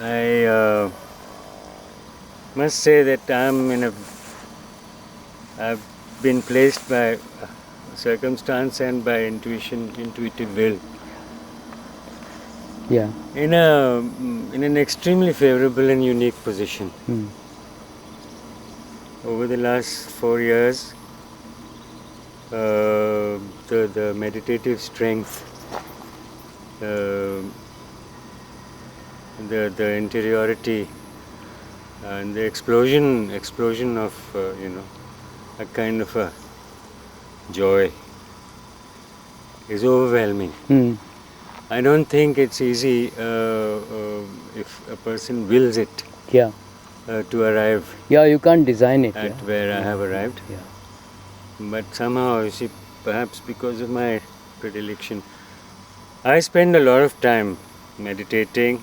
I must say that I've been placed by circumstance and by intuitive will Yeah. in an extremely favorable and unique position. Over the last 4 years, the meditative strength, uh, the interiority, and the explosion of a kind of a joy is overwhelming. I don't think it's easy if a person wills it Yeah. to arrive Yeah, you can't design it. at where I have arrived. Yeah. But somehow, you see, perhaps because of my predilection, I spend a lot of time meditating,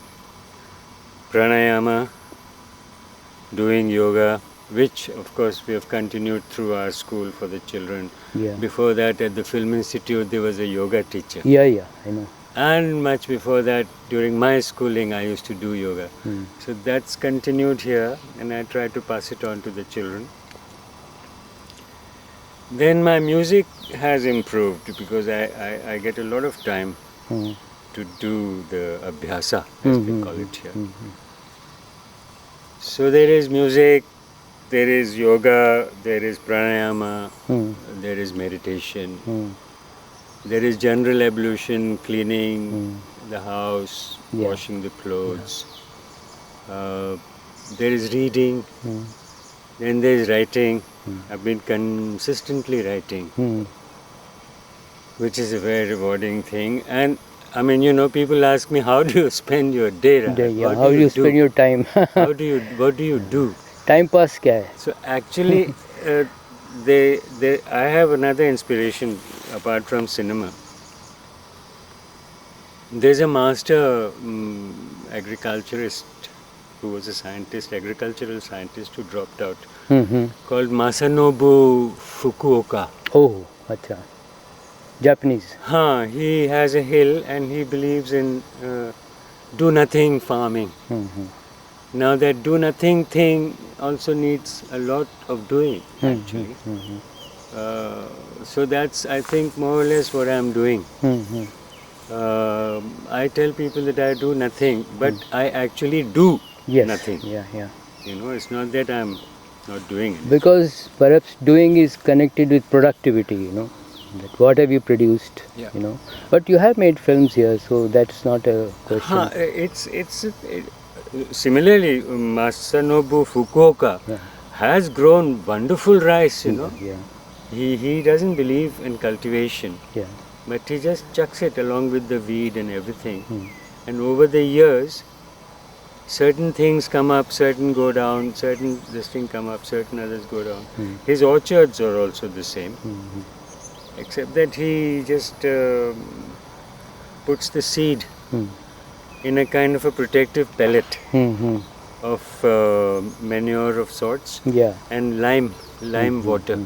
pranayama, doing yoga, which of course we have continued through our school for the children. Yeah. Before that, at the Film Institute, there was a yoga teacher. Yeah, I know. And much before that, during my schooling, I used to do yoga. So that's continued here, and I try to pass it on to the children. Then my music has improved because I get a lot of time to do the abhyasa, as we call it here. So there is music, there is yoga, there is pranayama, there is meditation, there is general ablution, cleaning the house, washing the clothes. There is reading, then there is writing. I've been consistently writing, which is a very rewarding thing. And I mean, people ask me, how do you spend your day? Rahat? Yeah. How do you spend your time? What do you do? Time pass kya hai? So actually, I have another inspiration apart from cinema. There's a master agriculturist who was a scientist, agricultural scientist who dropped out, called Masanobu Fukuoka. Oh, acha. Japanese. He has a hill and he believes in do nothing farming. Now that do nothing thing also needs a lot of doing actually. So that's, I think, more or less what I'm doing. I tell people that I do nothing, but I actually do nothing. Yeah. It's not that I'm not doing it. Because perhaps doing is connected with productivity, that what have you produced, Yeah. But you have made films here, so that's not a question. Similarly, Masanobu Fukuoka has grown wonderful rice, Yeah. He doesn't believe in cultivation, Yeah. but he just chucks it along with the weed and everything. And over the years, certain things come up, certain go down, certain this thing come up, certain others go down. His orchards are also the same, except that he just puts the seed in a kind of a protective pellet of manure of sorts and lime water.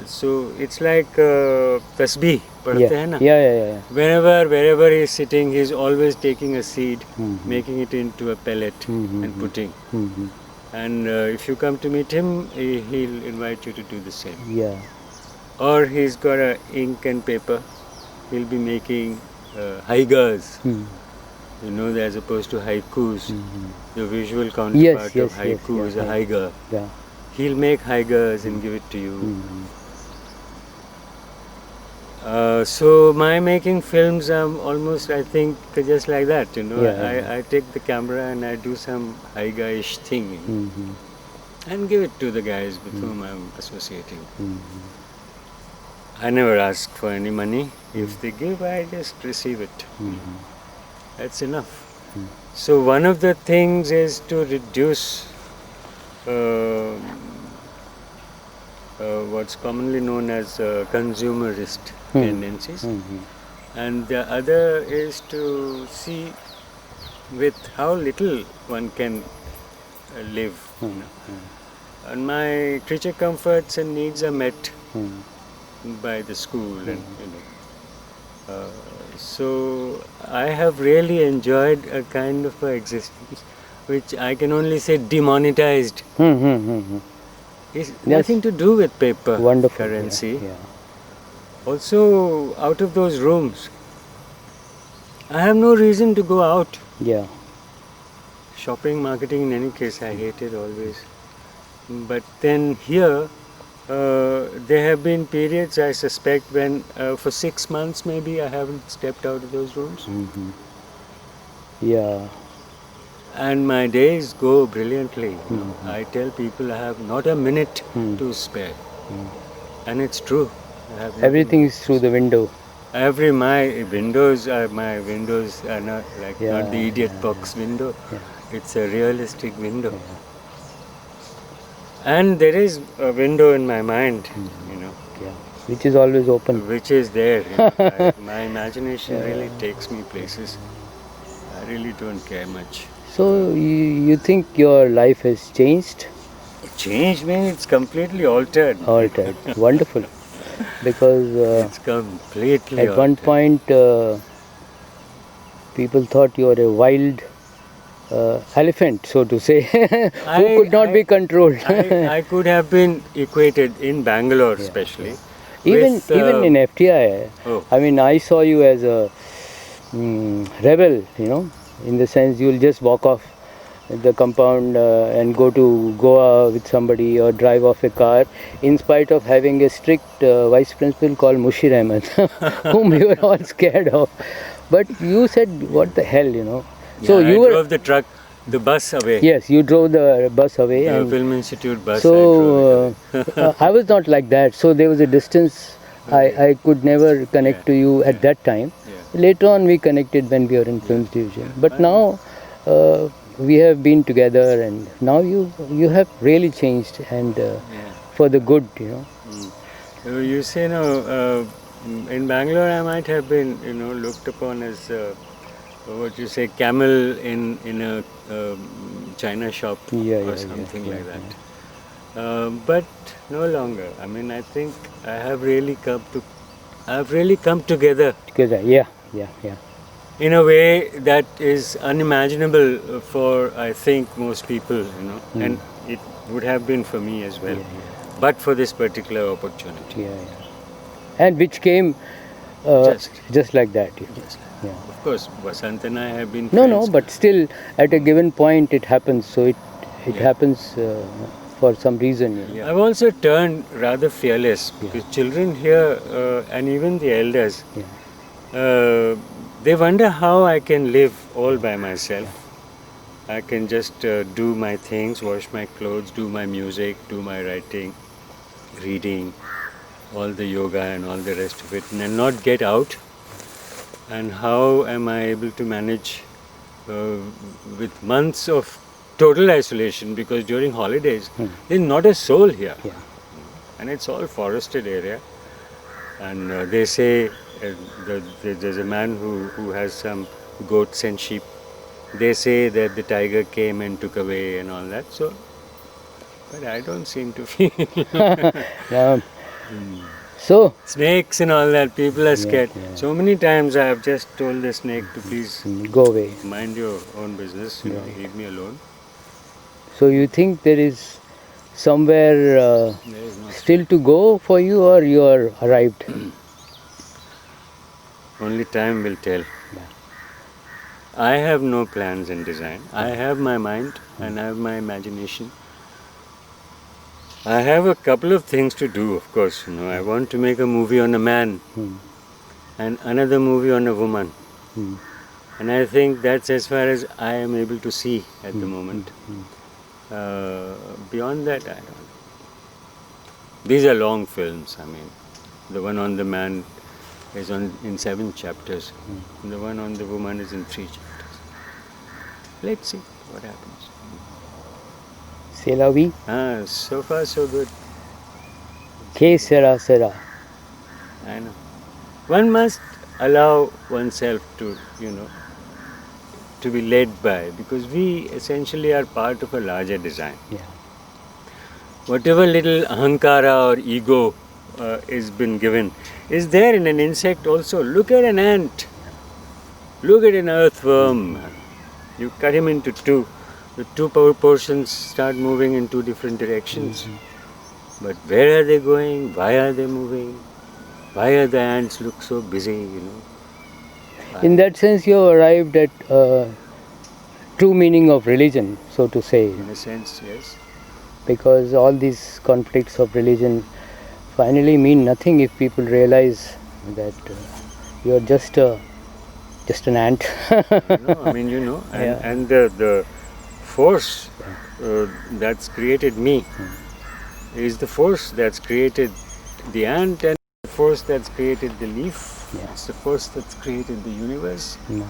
So it's like tasbih, padhte hai na? Yeah. Wherever he is sitting, he is always taking a seed, making it into a pellet and putting. And if you come to meet him, he'll invite you to do the same. Yeah. Or he's got a ink and paper. He'll be making haigas, as opposed to haikus. The visual counterpart of haiku is a haiga. Yeah. He'll make haigas and give it to you. So my making films are almost, I think, just like that. I take the camera and I do some haiga-ish thing and give it to the guys with whom I'm associating. I never ask for any money. If they give, I just receive it. That's enough. So one of the things is to reduce what's commonly known as consumerist tendencies, and the other is to see with how little one can live. And my creature comforts and needs are met by the school, and So I have really enjoyed a kind of a existence which I can only say demonetized. It's Yes. nothing to do with paper Wonderful. currency. Yeah. Also, out of those rooms, I have no reason to go out. Yeah. Shopping, marketing, in any case, I hated always. But then here, there have been periods, I suspect, when for 6 months maybe I haven't stepped out of those rooms. Yeah. And my days go brilliantly. I tell people I have not a minute to spare. And it's true. I have not a Everything minute. is through the window. My windows are not like not the idiot box window. Yeah. It's a realistic window. And there is a window in my mind, Yeah. Which is always open. which is there. My imagination really takes me places. I really don't care much. So you think your life has changed? It changed me. It's completely altered. Altered. Wonderful. Because It's completely at one altered. point people thought you were a wild elephant, so to say, who could not be controlled. I could have been equated in Bangalore, especially. Even with, in FTI, Oh. I mean, I saw you as a rebel, in the sense you'll just walk off the compound and go to Goa with somebody or drive off a car, in spite of having a strict vice principal called Mushir Ahmed, whom we were all scared of. But you said, what the hell, So Yeah, you I were. drove the bus away. Yes, you drove the bus away. The And Film Institute bus. I so drove it away. I was not like that. So there was a distance. I could never connect to you at that time. Yeah. Later on, we connected when we were in films division. But now we have been together, and now you have really changed, and for the good, You say, in Bangalore I might have been, looked upon as what you say, camel in a China shop or something like that. But no longer. I mean, I think I've really come together Together, yeah. in a way that is unimaginable for, I think, most people, and it would have been for me as well, but for this particular opportunity. Yeah. And which came just like that. Yeah. Of course, Vasant and I have been No, friends. but still, at a given point, it happens. So it happens for some reason. I've also turned rather fearless because children here and even the elders, they wonder how I can live all by myself. I can just do my things, wash my clothes, do my music, do my writing, reading, all the yoga and all the rest of it, and not get out. And how am I able to manage with months of total isolation, because during holidays there's not a soul here, and it's all forested area. And they say there's a man who has some goats and sheep. They say that the tiger came and took away and all that. So, but I don't seem to feel. So Snakes and all that, people are scared. So many times I have just told the snake to please go away. mind your own business, leave me alone. So you think there is somewhere There is no still to go for you, or you are arrived? Only time will tell. I have no plans in design. I have my mind and I have my imagination. I have a couple of things to do, of course. I want to make a movie on a man and another movie on a woman. And I think that's as far as I am able to see at the moment. Beyond that, I don't know. These are long films. I mean, the one on the man is in 7 chapters. And the one on the woman is in 3 chapters. Let's see what happens. C'est la vie. So far so good. Que sera, sera. I know. One must allow oneself to, to be led by, because we essentially are part of a larger design. Whatever little ahankara or ego is been given is there in an insect also. Look at an ant. Look at an earthworm, man. You cut him into two. The two portions start moving in two different directions. But where are they going? Why are they moving? Why are the ants look so busy, you know? In that sense, you arrived at true meaning of religion, so to say. In a sense, yes. Because all these conflicts of religion finally mean nothing if people realize that you're just an ant. I mean, and the force that's created me is the force that's created the ant, and the force that's created the leaf. Yeah. It's the force that's created the universe. Yeah.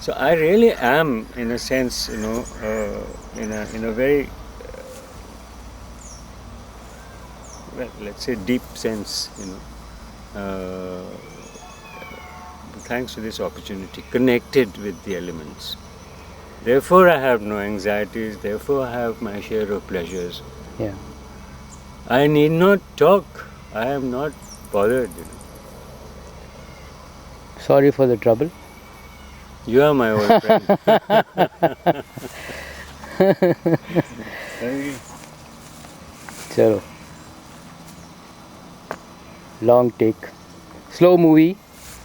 So I really am, in a sense, in a very well, let's say deep sense, thanks to this opportunity, connected with the elements. Therefore, I have no anxieties. Therefore, I have my share of pleasures. Yeah. I need not talk. I am not bothered. Sorry for the trouble. You are my old friend. Chalo. Long take. Slow movie.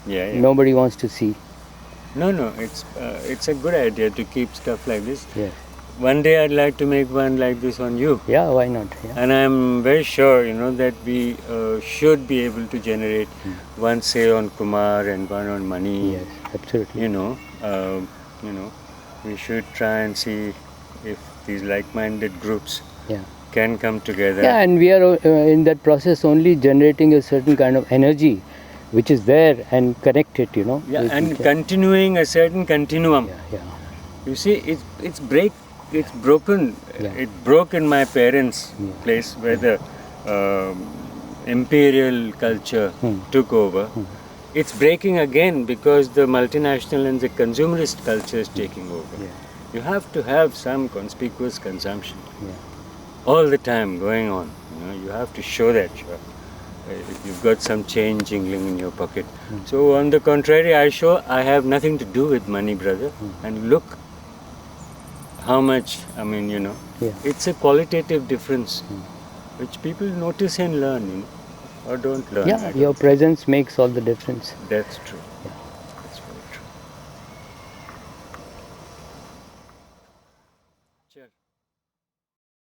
Yeah. Nobody wants to see. No. It's a good idea to keep stuff like this. Yes. One day I'd like to make one like this on you. Yeah, why not? Yeah. And I'm very sure, that we should be able to generate one say on Kumar and one on Mani. Yes, absolutely. We should try and see if these like-minded groups Yeah. can come together. Yeah, and we are in that process only generating a certain kind of energy which is there and connected, Yeah, with and each other. continuing a certain continuum. Yeah. You see, it's broken. Yeah. It broke in my parents' place where the imperial culture took over. It's breaking again because the multinational and the consumerist culture is taking over. Yeah. You have to have some conspicuous consumption Yeah. all the time going on. You have to show that you've got some change jingling in your pocket. So on the contrary, I have nothing to do with money, brother. And look how much, Yeah. it's a qualitative difference which people notice and learn, or don't learn. Yeah, your presence makes all the difference. That's true. Yeah.